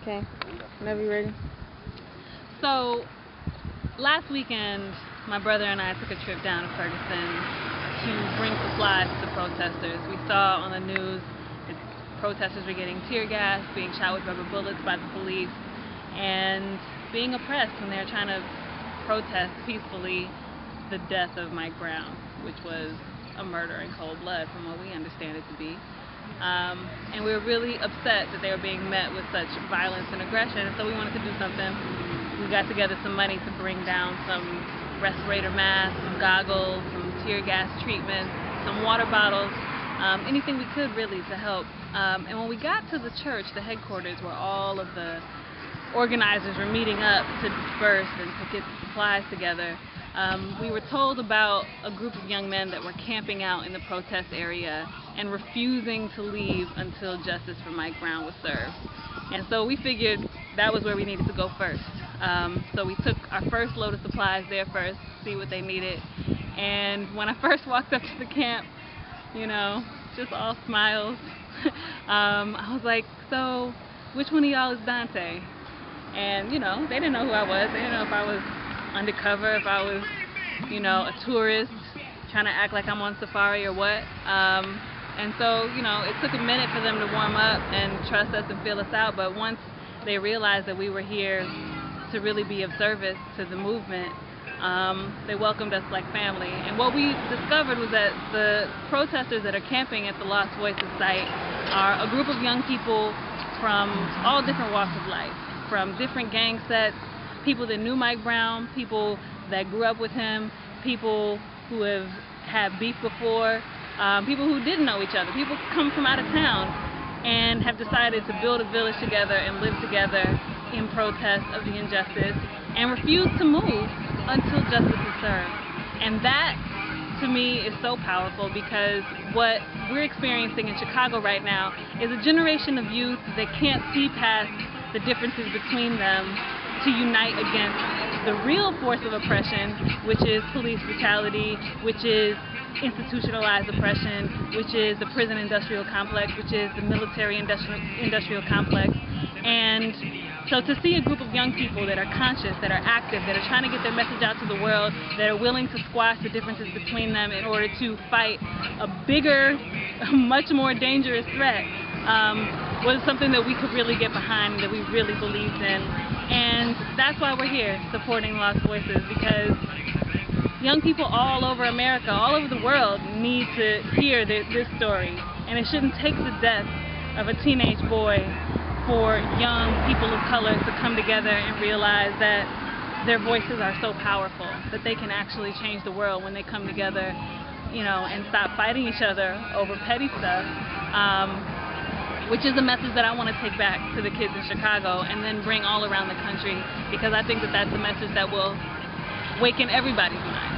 Okay. Whenever you're ready. So, last weekend, my brother and I took a trip down to Ferguson to bring supplies to the protesters. We saw on the news that protesters were getting tear gas, being shot with rubber bullets by the police, and being oppressed when they were trying to protest peacefully the death of Mike Brown, which was a murder in cold blood from what we understand it to be. And we were really upset that they were being met with such violence and aggression, and so we wanted to do something. We got together some money to bring down some respirator masks, some goggles, some tear gas treatments, some water bottles, anything we could really to help. And when we got to the church, the headquarters where all of the organizers were meeting up to disperse and to get supplies together, we were told about a group of young men that were camping out in the protest area and refusing to leave until justice for Mike Brown was served. And so we figured that was where we needed to go first. So we took our first load of supplies there first, see what they needed. And when I first walked up to the camp, you know, just all smiles, I was like, so which one of y'all is Dante? And, you know, they didn't know who I was. They didn't know if I was undercover, if I was, you know, a tourist trying to act like I'm on safari or what. And so, you know, it took a minute for them to warm up and trust us and feel us out, but once they realized that we were here to really be of service to the movement, they welcomed us like family. And what we discovered was that the protesters that are camping at the Lost Voices site are a group of young people from all different walks of life, from different gang sets, people that knew Mike Brown, people that grew up with him, people who have had beef before, people who didn't know each other, people come from out of town and have decided to build a village together and live together in protest of the injustice and refuse to move until justice is served. And that, to me, is so powerful, because what we're experiencing in Chicago right now is a generation of youth that can't see past the differences between them to unite against the real force of oppression, which is police brutality, which is institutionalized oppression, which is the prison industrial complex, which is the military industrial complex. And so to see a group of young people that are conscious, that are active, that are trying to get their message out to the world, that are willing to squash the differences between them in order to fight a bigger, much more dangerous threat, was something that we could really get behind and that we really believed in. And that's why we're here supporting Lost Voices, because young people all over America, all over the world, need to hear this story. And it shouldn't take the death of a teenage boy for young people of color to come together and realize that their voices are so powerful, that they can actually change the world when they come together, you know, and stop fighting each other over petty stuff. Which is a message that I want to take back to the kids in Chicago and then bring all around the country, because I think that that's a message that will waken everybody's mind.